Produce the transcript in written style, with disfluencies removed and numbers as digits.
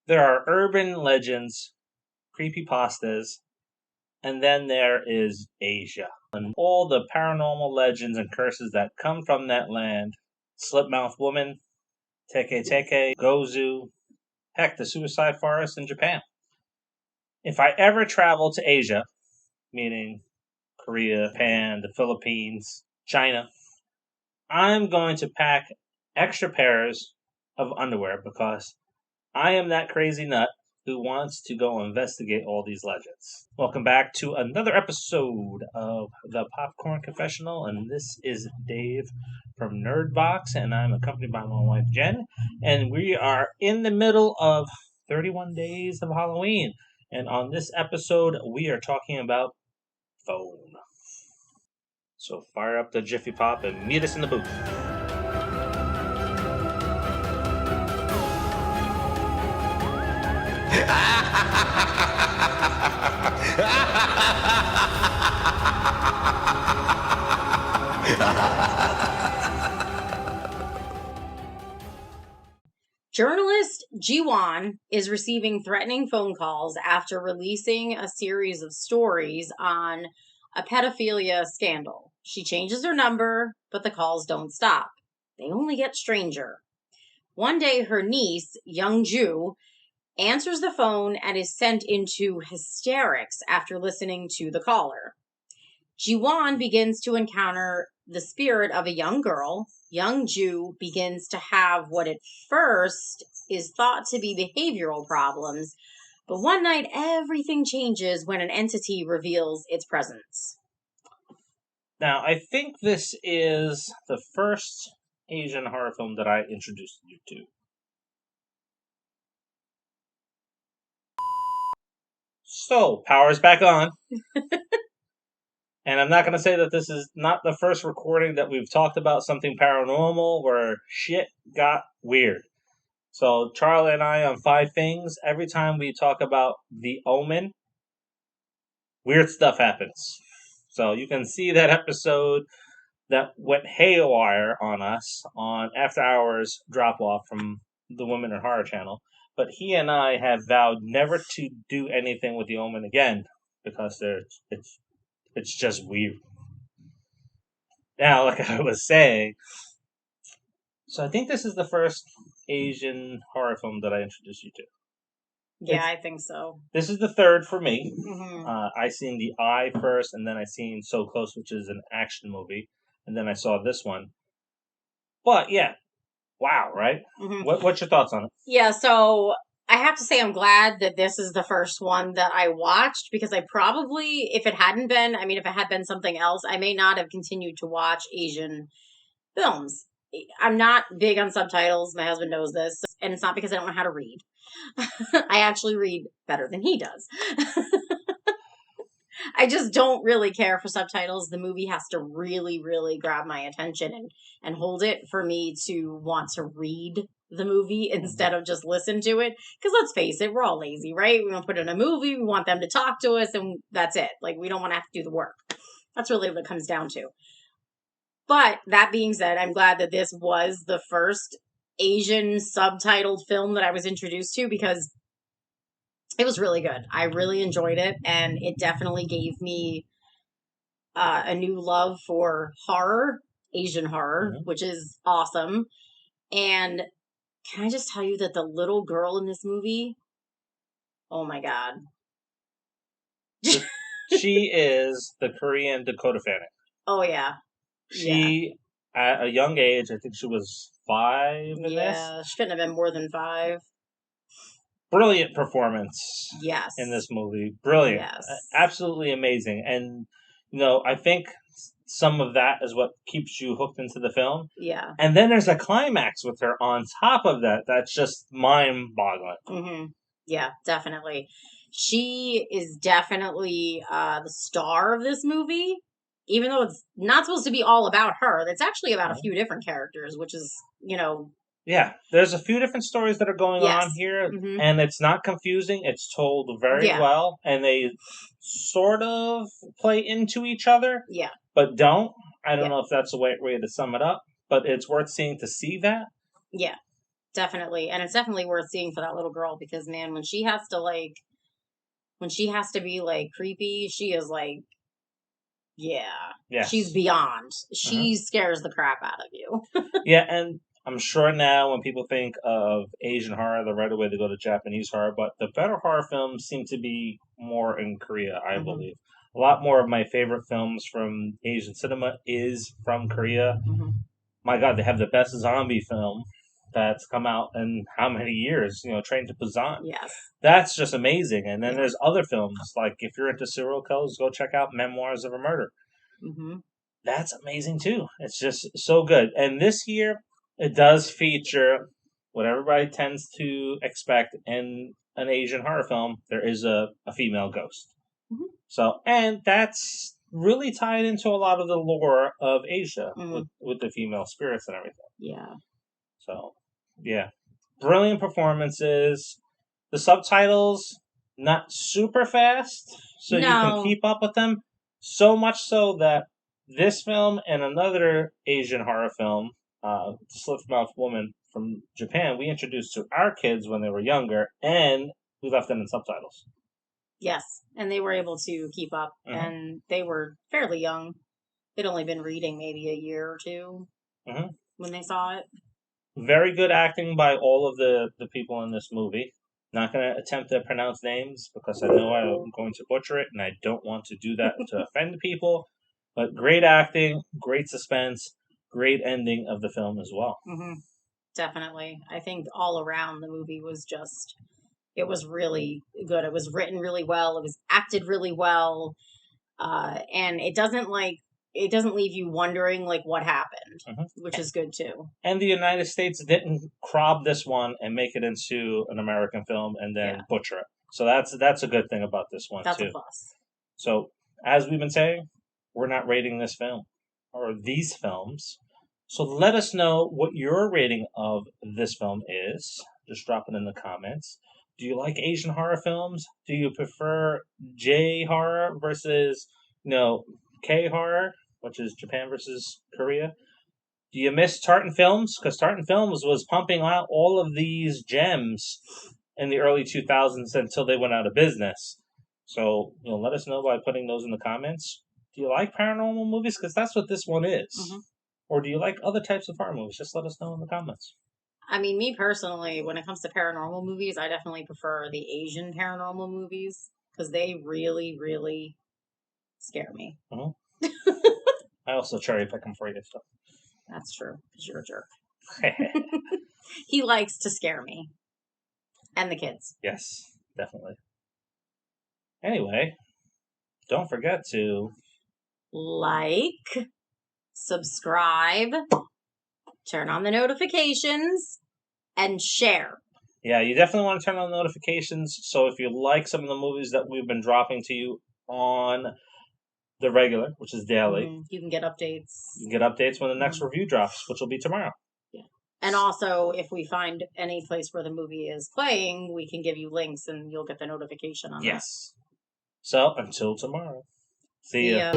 There are urban legends, creepypastas, and then there is Asia. And all the paranormal legends and curses that come from that land. Slipmouth Woman, Teke Teke, Gozu, heck, the Suicide Forest in Japan. If I ever travel to Asia, meaning Korea, Japan, the Philippines, China, I'm going to pack extra pairs of underwear because I am that crazy nut who wants to go investigate all these legends. Welcome back to another episode of the Popcorn Confessional, and this is Dave from nERD, and I'm accompanied by my wife Jenn, and we are in the middle of 31 days of Halloween, and on this episode we are talking about phone. So fire up the Jiffy Pop and meet us in the booth. Journalist Jiwon is receiving threatening phone calls after releasing a series of stories on a pedophilia scandal. She changes her number, but the calls don't stop. They only get stranger. One day, her niece, Youngju, answers the phone and is sent into hysterics after listening to the caller. Jiwon begins to encounter the spirit of a young girl. Youngju begins to have what at first is thought to be behavioral problems, but one night everything changes when an entity reveals its presence. Now, I think this is the first Asian horror film that I introduced you to. So, power's back on. And I'm not going to say that this is not the first recording that we've talked about something paranormal where shit got weird. So, Charlie and I on 5 Things, every time we talk about The Omen, weird stuff happens. So, you can see that episode that went haywire on us on After Hours Drop Off from the Women in Horror channel. But he and I have vowed never to do anything with The Omen again because it's just weird. Now, like I was saying, so I think this is the first Asian horror film that I introduced you to. Yeah, I think so. This is the third for me. Mm-hmm. I seen The Eye first, and then I seen So Close, which is an action movie, and then I saw this one. But yeah, wow, right? Mm-hmm. What's your thoughts on it? Yeah, so I have to say I'm glad that this is the first one that I watched because I probably, if it had been something else, I may not have continued to watch Asian films. I'm not big on subtitles. My husband knows this. And it's not because I don't know how to read. I actually read better than he does. I just don't really care for subtitles. The movie has to really, really grab my attention and hold it for me to want to read the movie instead of just listen to it. Because let's face it, we're all lazy, right? We want to put in a movie, we want them to talk to us, and that's it. Like, we don't want to have to do the work. That's really what it comes down to. But that being said, I'm glad that this was the first Asian subtitled film that I was introduced to because it was really good. I really enjoyed it, and it definitely gave me a new love for horror, Asian horror, which is awesome. And can I just tell you that the little girl in this movie, oh my God. She is the Korean Dakota Fanning. Oh, yeah. She, at a young age, I think she was 5 in this. Yeah, she couldn't have been more than 5. Brilliant performance. Yes. In this movie. Brilliant. Yes. Absolutely amazing. And, I think some of that is what keeps you hooked into the film. Yeah. And then there's a climax with her on top of that. That's just mind-boggling. Mm-hmm. Yeah, definitely. She is definitely the star of this movie. Even though it's not supposed to be all about her, it's actually about a few different characters, which is, Yeah, there's a few different stories that are going on here, and it's not confusing. It's told very well, and they sort of play into each other, but don't. I don't know if that's the right way to sum it up, but it's worth seeing to see that. Yeah, Definitely. And it's definitely worth seeing for that little girl because, man, when she has to be like creepy, she is like, yeah, Yes. she's beyond. She scares the crap out of you. Yeah, and I'm sure now when people think of Asian horror, the right away they go to Japanese horror, but the better horror films seem to be more in Korea, I believe. A lot more of my favorite films from Asian cinema is from Korea. My God, they have the best zombie film that's come out in how many years? Train to Busan. Yes. That's just amazing. And then Yeah. there's other films, like if you're into serial killers, go check out Memoirs of a Murder. That's amazing too. It's just so good. And this year, it does feature what everybody tends to expect in an Asian horror film. There is a female ghost. So, and that's really tied into a lot of the lore of Asia with the female spirits and everything. Yeah. So, yeah. Brilliant performances. The subtitles, not super fast, so you can keep up with them. So much so that this film and another Asian horror film, Slipmouth Woman from Japan, we introduced to our kids when they were younger, and we left them in subtitles. Yes, and they were able to keep up, and they were fairly young. They'd only been reading maybe a year or two when they saw it. Very good acting by all of the people in this movie. Not going to attempt to pronounce names because I know I'm going to butcher it, and I don't want to do that to offend people. But great acting, great suspense, great ending of the film as well. Definitely. I think all around the movie was just, it was really good. It was written really well. It was acted really well. And it doesn't leave you wondering like what happened, which is good too. And the United States didn't crop this one and make it into an American film and then butcher it. So that's a good thing about this one that's too. A plus. So as we've been saying, we're not rating this film or these films. So let us know what your rating of this film is. Just drop it in the comments. Do you like Asian horror films? Do you prefer J horror versus K horror, which is Japan versus Korea? Do you miss Tartan Films? Because Tartan Films was pumping out all of these gems in the early 2000s until they went out of business. So, let us know by putting those in the comments. Do you like paranormal movies? Because that's what this one is. Or do you like other types of horror movies? Just let us know in the comments. I mean, me personally, when it comes to paranormal movies, I definitely prefer the Asian paranormal movies because they really, really scare me. I also cherry pick them for you, so. That's true, because you're a jerk. He likes to scare me. And the kids. Yes, definitely. Anyway, don't forget to like, subscribe, turn on the notifications, and share. Yeah, you definitely want to turn on the notifications. So if you like some of the movies that we've been dropping to you on the regular, which is daily, you can get updates. You can get updates when the next review drops, which will be tomorrow. Yeah. And also, if we find any place where the movie is playing, we can give you links and you'll get the notification on that. Yes. So, until tomorrow. See ya.